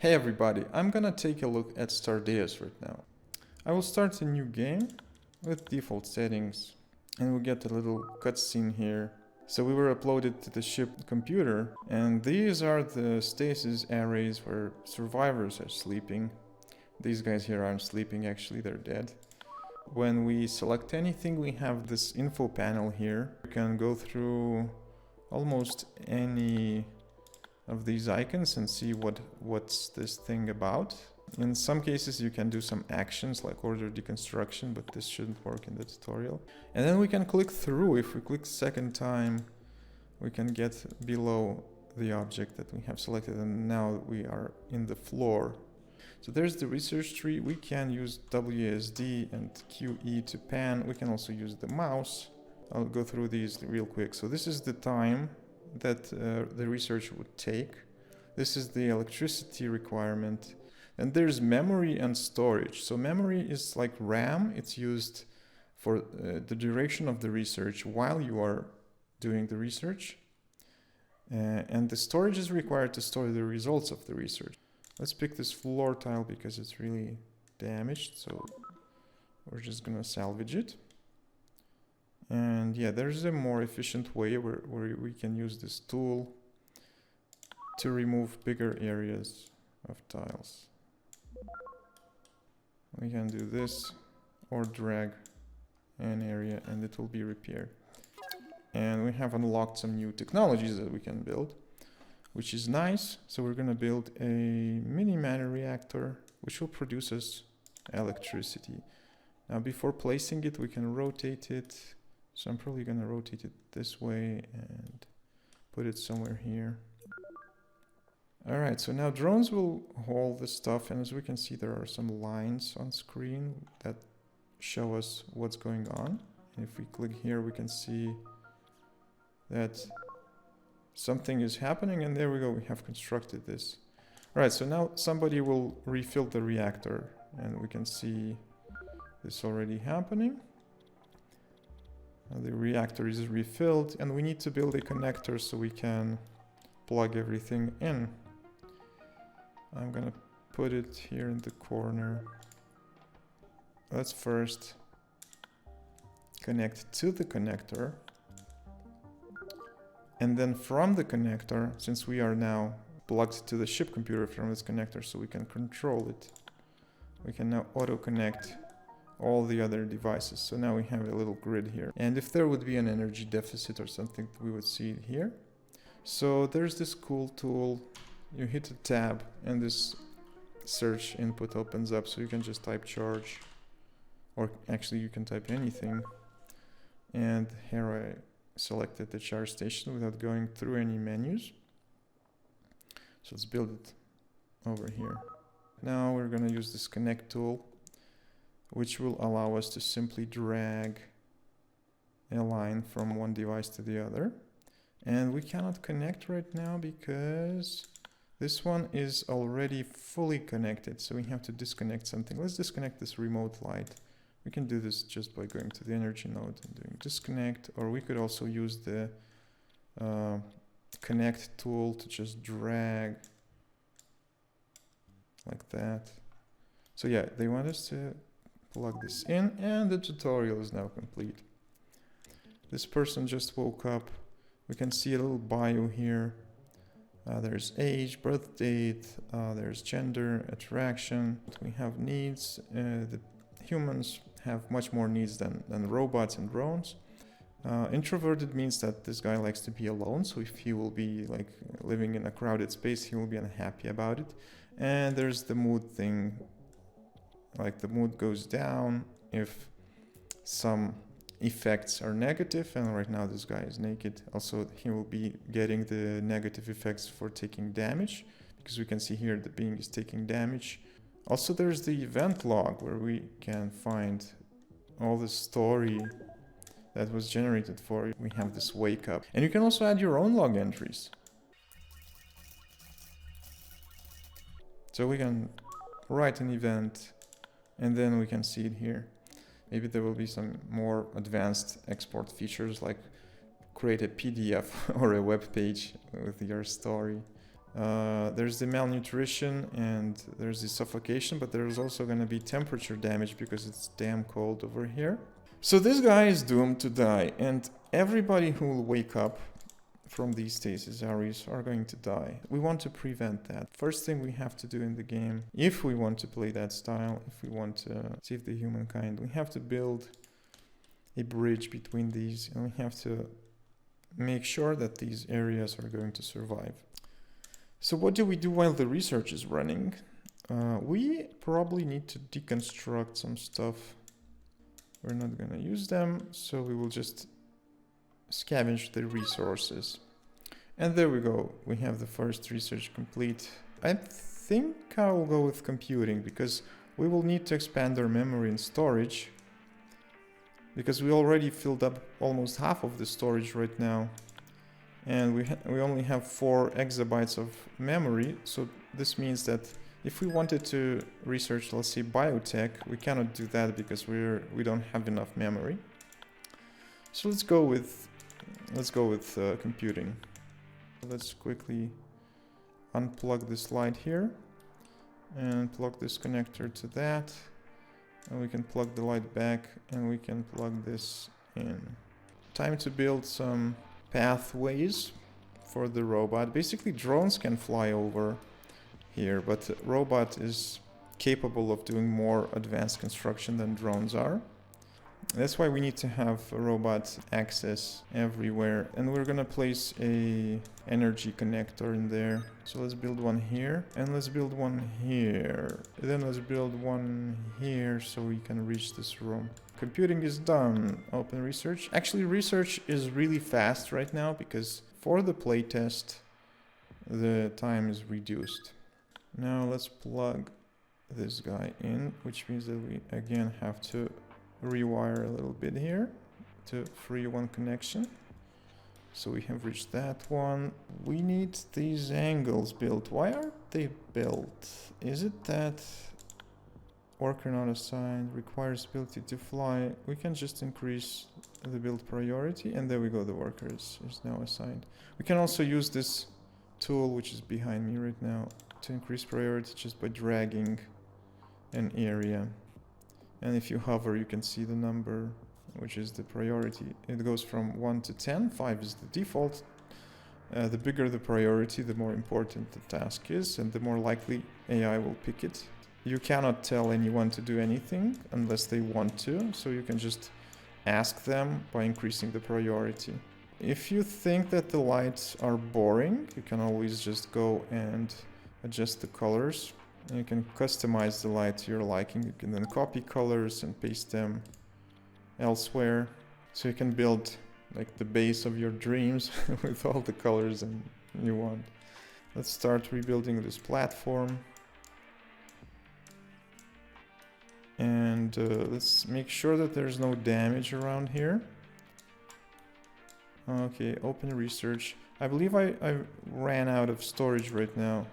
Hey everybody, I'm gonna take a look at Stardeus right now. I will start a new game with default settings and we'll get a little cutscene here. So we were uploaded to the ship computer and these are the stasis arrays where survivors are sleeping. These guys here aren't sleeping, actually they're dead. When we select anything, we have this info panel here. We can go through almost any of these icons and see what's this thing about. In some cases you can do some actions like order deconstruction, but this shouldn't work in the tutorial. And then we can click through. If we click second time, we can get below the object that we have selected, and now we are in the floor. So there's the research tree. We can use WASD and QE to pan. We can also use the mouse. I'll go through these real quick. So this is the time that the research would take. This is the electricity requirement. And there's memory and storage. So memory is like RAM. It's used for the duration of the research while you are doing the research. And the storage is required to store the results of the research. Let's pick this floor tile because it's really damaged. So we're just gonna salvage it. And yeah, there's a more efficient way where we can use this tool to remove bigger areas of tiles. We can do this or drag an area and it will be repaired. And we have unlocked some new technologies that we can build, which is nice. So we're gonna build a mini matter reactor, which will produce us electricity. Now before placing it, we can rotate it. So I'm probably gonna rotate it this way and put it somewhere here. Alright, so now drones will haul the stuff, and as we can see there are some lines on screen that show us what's going on. And if we click here we can see that something is happening, and there we go, we have constructed this. Alright, so now somebody will refill the reactor and we can see this already happening. The reactor is refilled and we need to build a connector so we can plug everything in. I'm gonna put it here in the corner. Let's first connect to the connector. And then from the connector, since we are now plugged to the ship computer from this connector so we can control it, we can now auto connect all the other devices. So now we have a little grid here. And if there would be an energy deficit or something, we would see it here. So there's this cool tool. You hit a tab and this search input opens up. So you can just type charge, or actually you can type anything. And here I selected the charge station without going through any menus. So let's build it over here. Now we're gonna use this connect tool, which will allow us to simply drag a line from one device to the other. And we cannot connect right now because this one is already fully connected. So we have to disconnect something. Let's disconnect this remote light. We can do this just by going to the energy node and doing disconnect, or we could also use the connect tool to just drag like that. So yeah, they want us to plug this in, and the tutorial is now complete. This person just woke up. We can see a little bio here. There's age, birth date, there's gender, attraction. We have needs. The humans have much more needs than robots and drones. Introverted means that this guy likes to be alone, so if he will be like living in a crowded space, he will be unhappy about it. And there's the mood thing. Like the mood goes down if some effects are negative, and right now this guy is naked. Also, he will be getting the negative effects for taking damage, because we can see here the being is taking damage. Also, there's the event log where we can find all the story that was generated for you. We have this wake up, and you can also add your own log entries. So we can write an event, and then we can see it here. Maybe there will be some more advanced export features like create a PDF or a web page with your story. There's the malnutrition and there's the suffocation, but there's also going to be temperature damage because it's damn cold over here. So this guy is doomed to die, and everybody who will wake up from these stasis areas are going to die. We want to prevent that. First thing we have to do in the game, if we want to play that style, if we want to save the humankind, we have to build a bridge between these, and we have to make sure that these areas are going to survive. So what do we do while the research is running? We probably need to deconstruct some stuff. We're not going to use them, so we will just scavenge the resources. And there we go. We have the first research complete. I think I will go with computing because we will need to expand our memory and storage, because we already filled up almost half of the storage right now. And we only have 4 exabytes of memory, so this means that if we wanted to research, let's say, biotech, we cannot do that because we don't have enough memory. So let's go with computing. Let's quickly unplug this light here and plug this connector to that, and we can plug the light back and we can plug this in. Time to build some pathways for the robot. Basically, drones can fly over here, but the robot is capable of doing more advanced construction than drones are. That's why we need to have a robot access everywhere, and we're gonna place a energy connector in there. So let's build one here, and let's build one here, then let's build one here so we can reach this room. Computing is done. Open research. Actually, research is really fast right now because for the playtest the time is reduced. Now let's plug this guy in, which means that we again have to rewire a little bit here to free one connection. So we have reached that one. We need these angles built. Why aren't they built? Is it that worker not assigned, requires ability to fly? We can just increase the build priority, and there we go, the worker is now assigned. We can also use this tool, which is behind me right now, to increase priority just by dragging an area. And if you hover, you can see the number, which is the priority. It goes from 1 to 10. 5 is the default. The bigger the priority, the more important the task is, and the more likely AI will pick it. You cannot tell anyone to do anything unless they want to, so you can just ask them by increasing the priority. If you think that the lights are boring, you can always just go and adjust the colors. And you can customize the light to your liking. You can then copy colors and paste them elsewhere. So you can build like the base of your dreams with all the colors you want. Let's start rebuilding this platform. And let's make sure that there's no damage around here. Okay, open research. I believe I ran out of storage right now.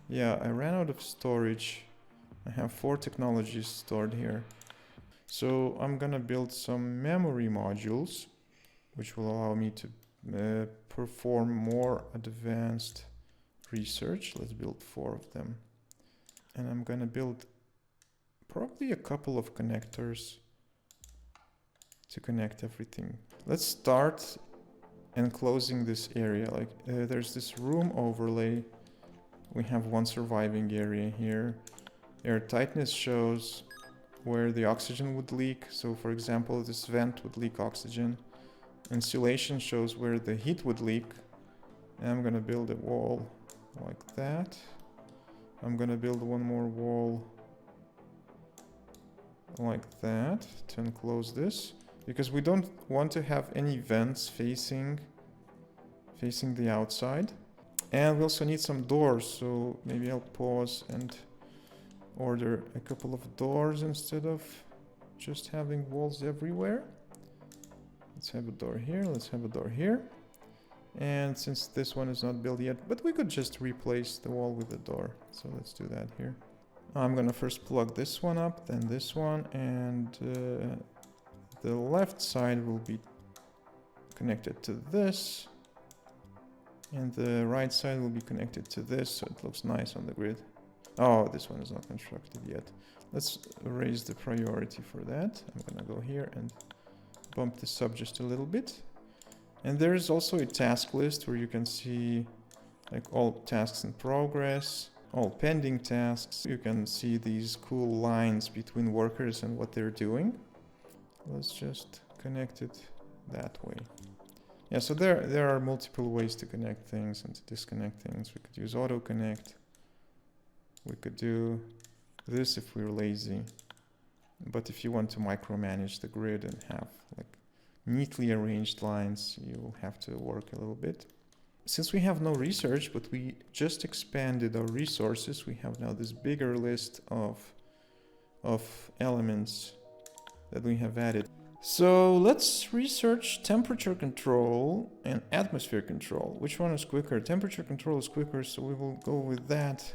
Yeah, I ran out of storage. I have 4 technologies stored here. So I'm gonna build some memory modules, which will allow me to perform more advanced research. Let's build 4 of them. And I'm gonna build probably a couple of connectors to connect everything. Let's start enclosing this area. Like there's this room overlay. We have 1 surviving area here. Air tightness shows where the oxygen would leak. So for example, this vent would leak oxygen. Insulation shows where the heat would leak. And I'm gonna build a wall like that. I'm gonna build one more wall like that to enclose this, because we don't want to have any vents facing the outside. And we also need some doors, so maybe I'll pause and order a couple of doors instead of just having walls everywhere. Let's have a door here, let's have a door here. And since this one is not built yet, but we could just replace the wall with a door. So let's do that here. I'm gonna first plug this one up, then this one, and the left side will be connected to this. And the right side will be connected to this, so it looks nice on the grid. Oh, this one is not constructed yet. Let's raise the priority for that. I'm gonna go here and bump this up just a little bit. And there is also a task list where you can see like all tasks in progress, all pending tasks. You can see these cool lines between workers and what they're doing. Let's just connect it that way. Yeah, so there are multiple ways to connect things and to disconnect things. We could use auto connect. We could do this if we're lazy. But if you want to micromanage the grid and have like neatly arranged lines, you'll have to work a little bit. Since we have no research, but we just expanded our resources, we have now this bigger list of elements that we have added. So let's research temperature control and atmosphere control. Which one is quicker? Temperature control is quicker, so we will go with that.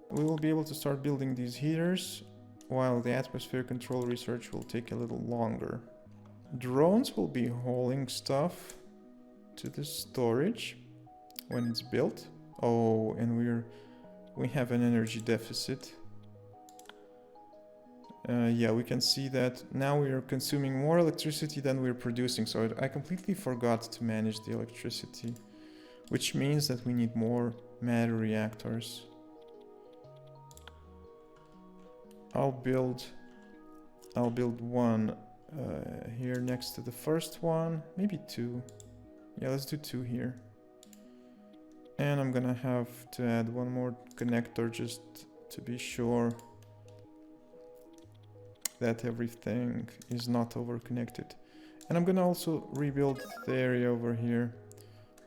We will be able to start building these heaters, while the atmosphere control research will take a little longer. Drones will be hauling stuff to the storage when it's built. Oh, and we have an energy deficit. Yeah, we can see that now we are consuming more electricity than we're producing. So I completely forgot to manage the electricity, which means that we need more matter reactors. I'll build one here next to the first one, maybe two. Yeah, let's do two here. And I'm gonna have to add one more connector just to be sure that everything is not over-connected. And I'm gonna also rebuild the area over here.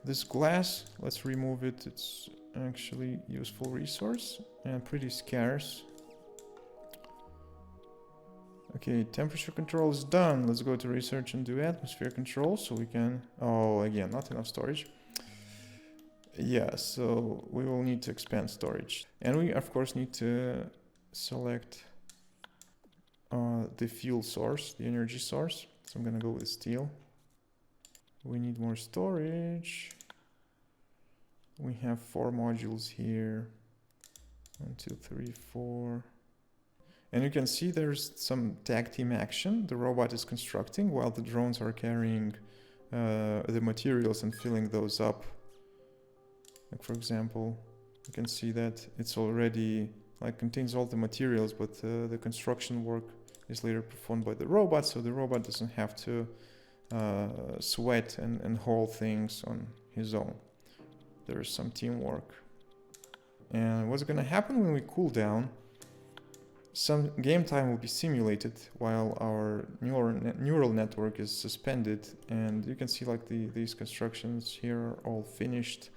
This glass, let's remove it. It's actually a useful resource and pretty scarce. Okay, temperature control is done. Let's go to research and do atmosphere control so we can... Oh, again, not enough storage. Yeah, so we will need to expand storage. And we, of course, need to select the fuel source, the energy source. So I'm gonna go with steel. We need more storage. We have 4 modules here. 1, 2, 3, 4. And you can see there's some tag team action. The robot is constructing while the drones are carrying the materials and filling those up. Like for example, you can see that it's already like contains all the materials, but the construction work is later performed by the robot, so the robot doesn't have to sweat and haul things on his own. There's some teamwork. And what's gonna happen when we cool down? Some game time will be simulated while our neural network is suspended, and you can see like these constructions here are all finished,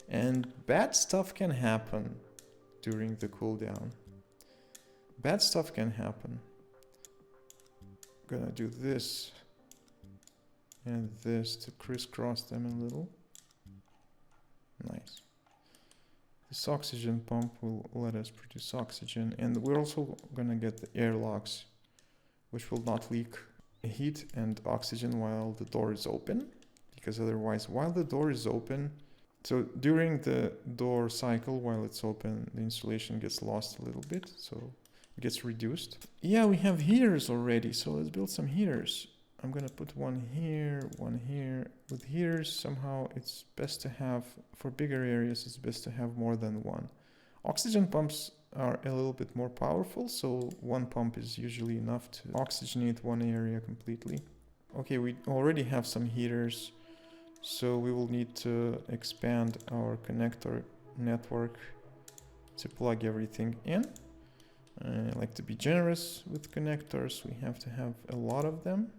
and bad stuff can happen during the cooldown. Bad stuff can happen. Gonna do this and this to crisscross them a little. Nice. This oxygen pump will let us produce oxygen, and we're also gonna get the airlocks, which will not leak heat and oxygen while the door is open, because otherwise, while the door is open, so during the door cycle, while it's open, the insulation gets lost a little bit, so it gets reduced. Yeah, we have heaters already, so let's build some heaters. I'm gonna put one here, one here. With heaters, somehow it's best to have, for bigger areas, it's best to have more than one. Oxygen pumps are a little bit more powerful, so one pump is usually enough to oxygenate one area completely. Okay, we already have some heaters, so we will need to expand our connector network to plug everything in. I like to be generous with connectors. We have to have a lot of them.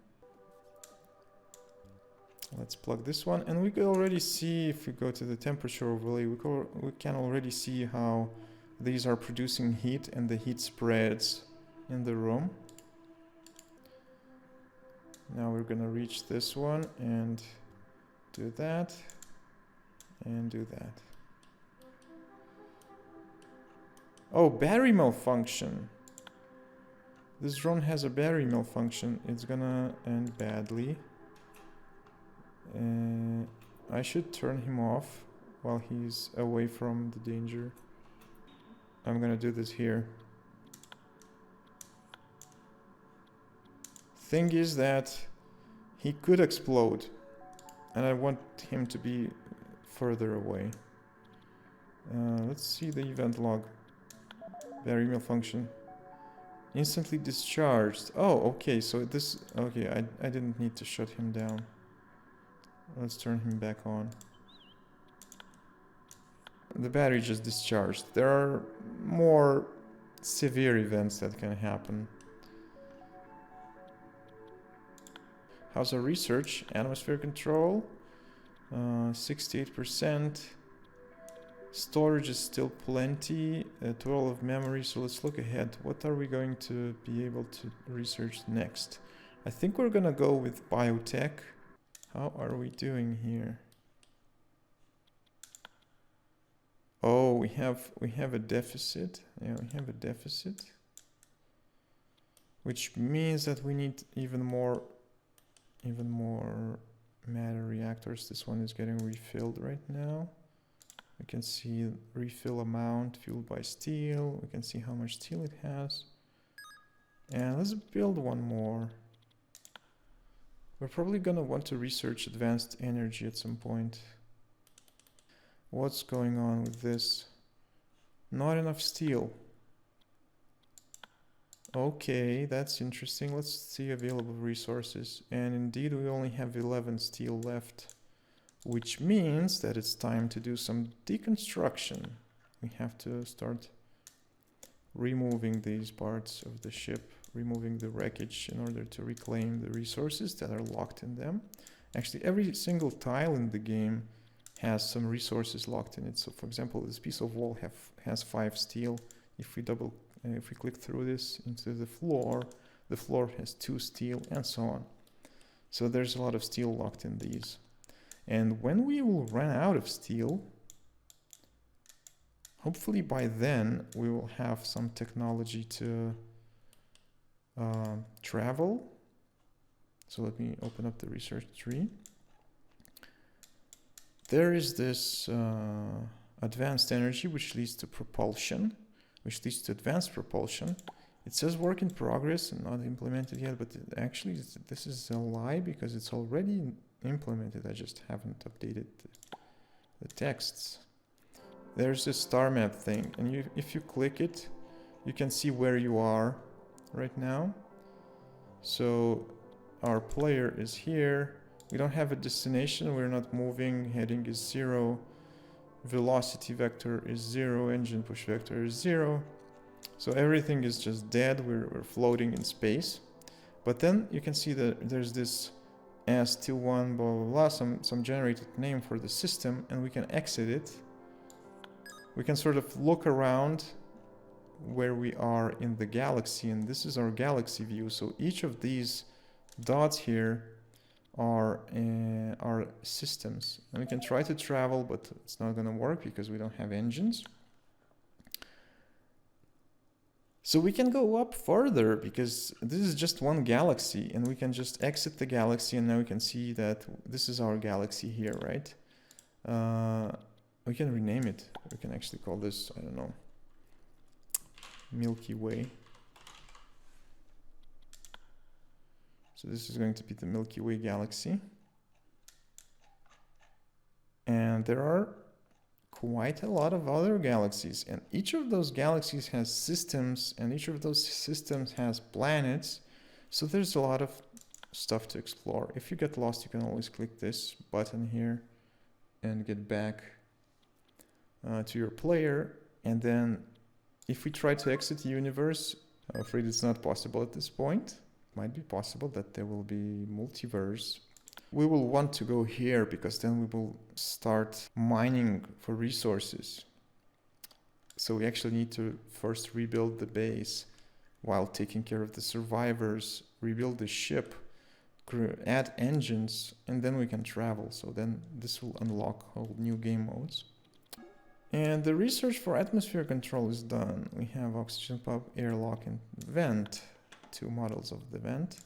Let's plug this one, and we can already see, if we go to the temperature overlay, we can already see how these are producing heat, and the heat spreads in the room. Now we're gonna reach this one and do that and do that. Oh, battery malfunction. This drone has a battery malfunction. It's gonna end badly. I should turn him off while he's away from the danger. I'm gonna do this here. Thing is that he could explode, and I want him to be further away. Let's see the event log. Battery malfunction. Instantly discharged. Oh, okay, so this... Okay, I didn't need to shut him down. Let's turn him back on. The battery just discharged. There are more severe events that can happen. How's our research? Atmosphere control. 68%. Storage is still plenty. A total of memory. So let's look ahead. What are we going to be able to research next? I think we're gonna go with biotech. How are we doing here? Oh, we have a deficit. Yeah, we have a deficit. Which means that we need even more matter reactors. This one is getting refilled right now. We can see refill amount fueled by steel. We can see how much steel it has. And let's build one more. We're probably gonna want to research advanced energy at some point. What's going on with this? Not enough steel. Okay, that's interesting. Let's see available resources. And indeed, we only have 11 steel left, which means that it's time to do some deconstruction. We have to start removing these parts of the ship, removing the wreckage in order to reclaim the resources that are locked in them. Actually, every single tile in the game has some resources locked in it. So for example, this piece of wall has 5 steel. If we click through this into the floor has 2 steel, and so on. So there's a lot of steel locked in these. And when we will run out of steel, hopefully by then we will have some technology to travel. So let me open up the research tree. There is this advanced energy which leads to propulsion, which leads to advanced propulsion. It says work in progress and not implemented yet, but actually this is a lie because it's already implemented. I just haven't updated the texts. There's this star map thing, and if you click it, you can see where you are right now. So our player is here. We don't have a destination, we're not moving, heading is 0, velocity vector is 0, engine push vector is 0. So everything is just dead, we're floating in space. But then you can see that there's this S21 blah blah blah, some generated name for the system, and we can exit it. We can sort of look around where we are in the galaxy, and this is our galaxy view. So each of these dots here are systems, and we can try to travel, but it's not going to work because we don't have engines. So we can go up further because this is just one galaxy, and we can just exit the galaxy, and now we can see that this is our galaxy here, right? We can rename it. We can actually call this, I don't know, Milky Way. So this is going to be the Milky Way galaxy. And there are quite a lot of other galaxies, and each of those galaxies has systems, and each of those systems has planets. So there's a lot of stuff to explore. If you get lost, you can always click this button here and get back to your player. And then if we try to exit the universe, I'm afraid it's not possible at this point. Might be possible that there will be multiverse. We will want to go here because then we will start mining for resources. So we actually need to first rebuild the base while taking care of the survivors, rebuild the ship, add engines, and then we can travel. So then this will unlock whole new game modes. And the research for atmosphere control is done. We have oxygen pump, airlock, and vent. 2 models of the vent.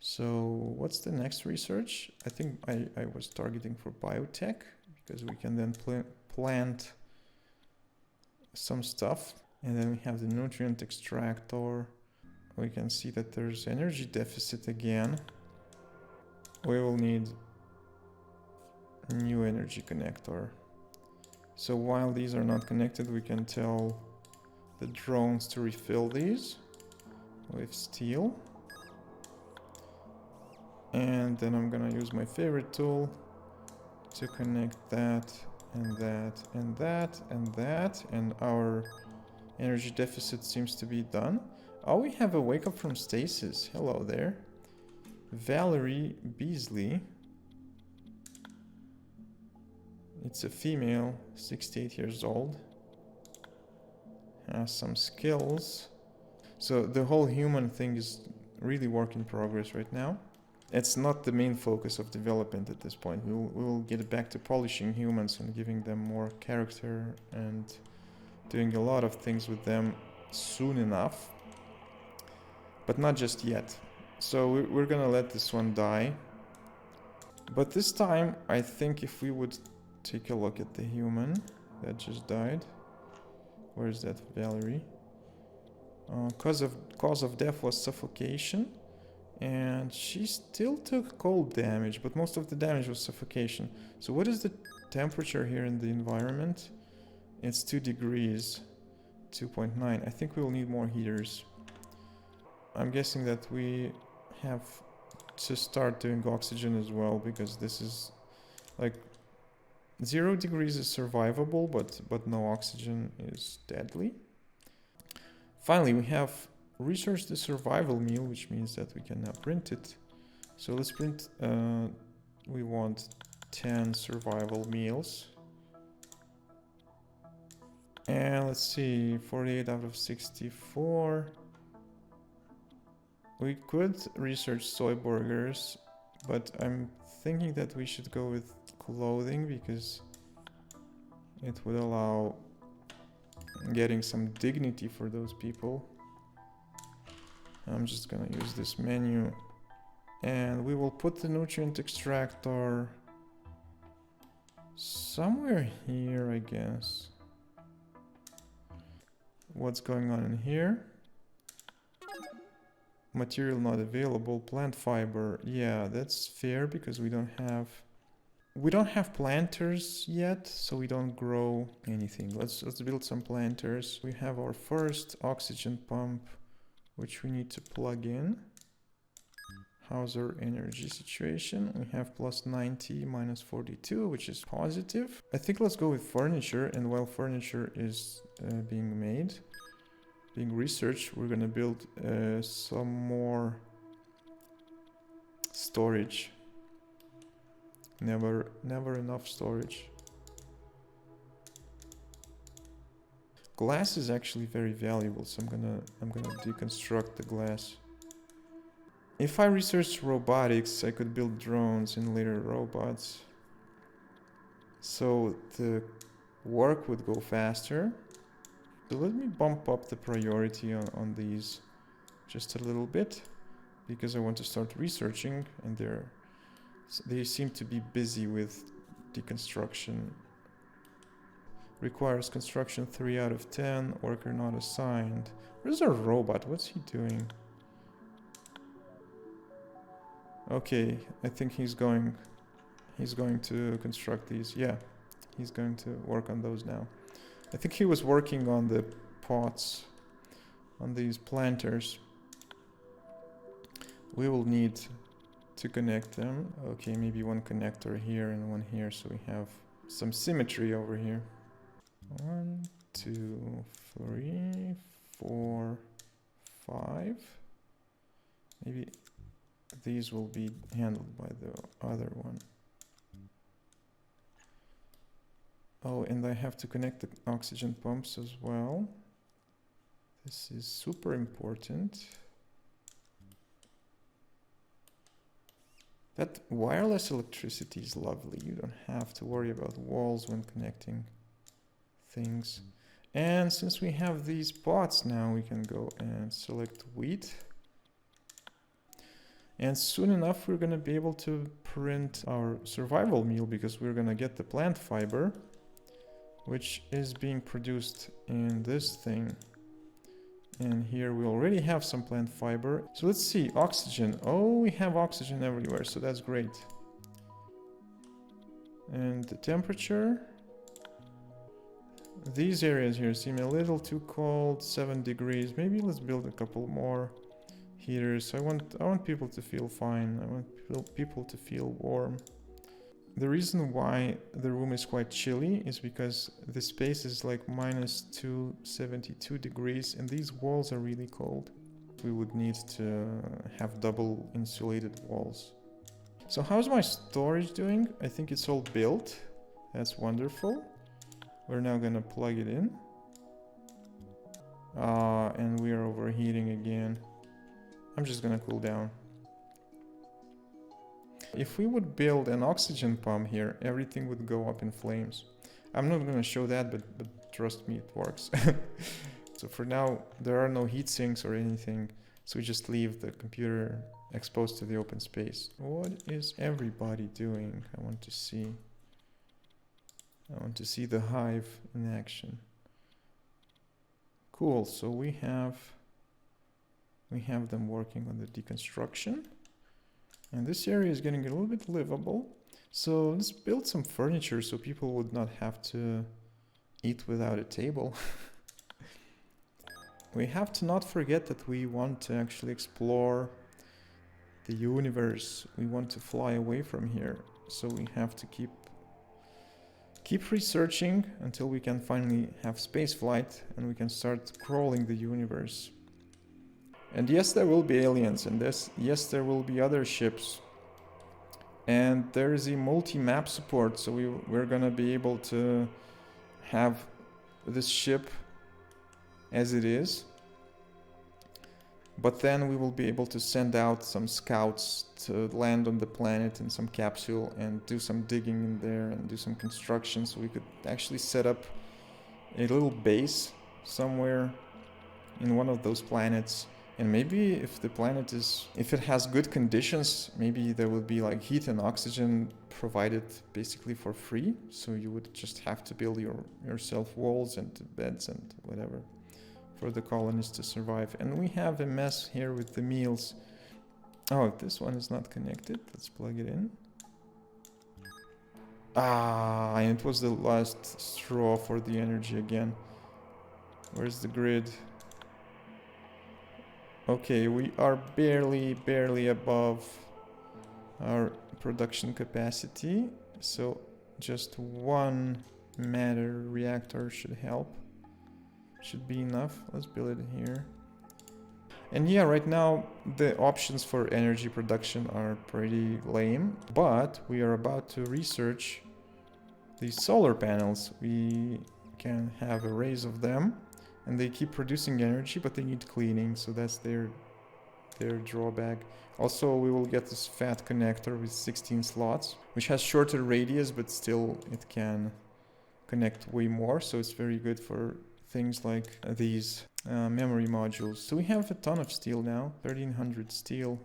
So what's the next research? I think I was targeting for biotech because we can then plant some stuff. And then we have the nutrient extractor. We can see that there's energy deficit again. We will need a new energy connector. So while these are not connected, we can tell the drones to refill these with steel. And then I'm gonna use my favorite tool to connect that and that and that and that, and our energy deficit seems to be done. Oh, we have a wake up from stasis. Hello there. Valerie Beasley. It's a female, 68 years old. Has some skills. So the whole human thing is really work in progress right now. It's not the main focus of development at this point. We'll get back to polishing humans and giving them more character and doing a lot of things with them soon enough. But not just yet. So we're gonna let this one die. But this time, I think if we would take a look at the human that just died. Where's that Valerie? Cause of death was suffocation. And she still took cold damage, but most of the damage was suffocation. So what is the temperature here in the environment? It's 2 degrees, 2.9. I think we'll need more heaters. I'm guessing that we have to start doing oxygen as well, because this is like 0 degrees is survivable, but no oxygen is deadly. Finally, we have research the survival meal, which means that we can now print it. So let's print, we want 10 survival meals. And let's see, 48 out of 64. We could research soy burgers, but I'm thinking that we should go with clothing because it would allow getting some dignity for those people. I'm just gonna use this menu and we will put the nutrient extractor somewhere here, I guess. What's going on in here? Material not available, plant fiber. Yeah, that's fair because we don't have planters yet, so we don't grow anything. Let's build some planters. We have our first oxygen pump, which we need to plug in. How's our energy situation? We have plus 90, minus 42, which is positive. I think let's go with furniture, and while furniture is being made, being researched, we're gonna build some more storage. Never enough storage. Glass is actually very valuable, so I'm gonna deconstruct the glass. If I research robotics, I could build drones and later robots. So the work would go faster. So let me bump up the priority on these just a little bit, because I want to start researching, and they seem to be busy with deconstruction. Requires construction 3 out of 10, worker not assigned. Where's our robot? What's he doing? Okay, I think he's going to construct these. Yeah, he's going to work on those now. I think he was working on the pots, on these planters. We will need to connect them. Okay, maybe one connector here and one here, so we have some symmetry over here. 1, 2, 3, 4, 5. Maybe these will be handled by the other one. Oh, and I have to connect the oxygen pumps as well. This is super important. That wireless electricity is lovely. You don't have to worry about walls when connecting things. And since we have these pots now, we can go and select wheat. And soon enough, we're gonna be able to print our survival meal because we're gonna get the plant fiber, which is being produced in this thing. And here we already have some plant fiber. So let's see, oxygen. Oh, we have oxygen everywhere, so that's great. And the temperature. These areas here seem a little too cold, 7 degrees. Maybe let's build a couple more heaters. I want people to feel fine. I want people to feel warm. The reason why the room is quite chilly is because the space is like minus 272 degrees and these walls are really cold. We would need to have double insulated walls. So how's my storage doing? I think it's all built. That's wonderful. We're now gonna plug it in. And we are overheating again. I'm just gonna cool down. If we would build an oxygen pump here, everything would go up in flames. I'm not gonna show that, but trust me, it works. So for now, there are no heat sinks or anything. So we just leave the computer exposed to the open space. What is everybody doing? I want to see. I want to see the hive in action. Cool, so we have them working on the deconstruction. And this area is getting a little bit livable. So let's build some furniture so people would not have to eat without a table. We have to not forget that we want to actually explore the universe. We want to fly away from here. So we have to keep researching until we can finally have space flight and we can start crawling the universe. And yes, there will be aliens, and yes, there will be other ships. And there is a multi-map support, so we're gonna be able to have this ship as it is. But then we will be able to send out some scouts to land on the planet in some capsule and do some digging in there and do some construction, so we could actually set up a little base somewhere in one of those planets. And maybe if the planet if it has good conditions, maybe there will be like heat and oxygen provided basically for free. So you would just have to build yourself walls and beds and whatever for the colonists to survive. And we have a mess here with the meals. Oh, this one is not connected. Let's plug it in. And it was the last straw for the energy again. Where's the grid? Okay, we are barely above our production capacity, so just one matter reactor should help. Should be enough. Let's build it here. And yeah, right now the options for energy production are pretty lame, but we are about to research these solar panels. We can have arrays of them. And they keep producing energy, but they need cleaning, so that's their drawback. Also, we will get this fat connector with 16 slots, which has shorter radius, but still it can connect way more, so it's very good for things like these memory modules. So we have a ton of steel now, 1300 steel.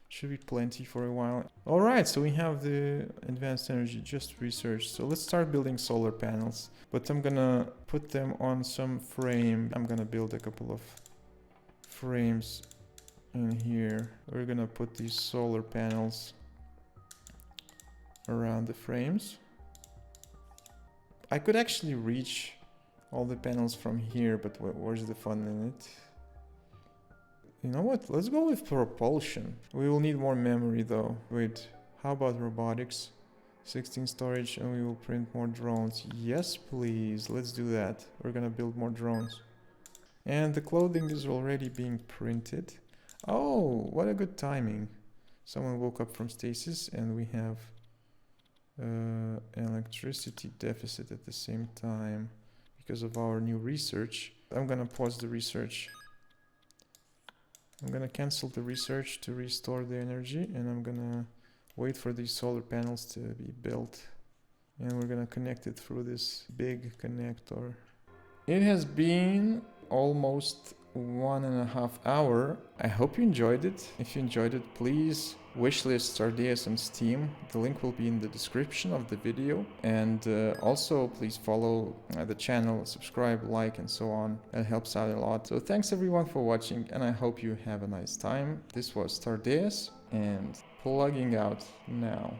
Should be plenty for a while. Alright, so we have the advanced energy just researched. So let's start building solar panels. But I'm gonna put them on some frame. I'm gonna build a couple of frames in here. We're gonna put these solar panels around the frames. I could actually reach all the panels from here, but where's the fun in it? You know what? Let's go with propulsion. We will need more memory though. Wait, how about robotics? 16 storage and we will print more drones. Yes, please. Let's do that. We're gonna build more drones. And the clothing is already being printed. Oh, what a good timing. Someone woke up from stasis and we have an electricity deficit at the same time because of our new research. I'm gonna pause the research. I'm gonna cancel the research to restore the energy, and I'm gonna wait for these solar panels to be built. And we're gonna connect it through this big connector. It has been almost 1.5 hours. I hope you enjoyed it. If you enjoyed it, please Wishlist, Stardeus on Steam. The link will be in the description of the video. And also please follow the channel, subscribe, like, and so on. That helps out a lot. So thanks everyone for watching, and I hope you have a nice time. This was Stardeus, and plugging out now.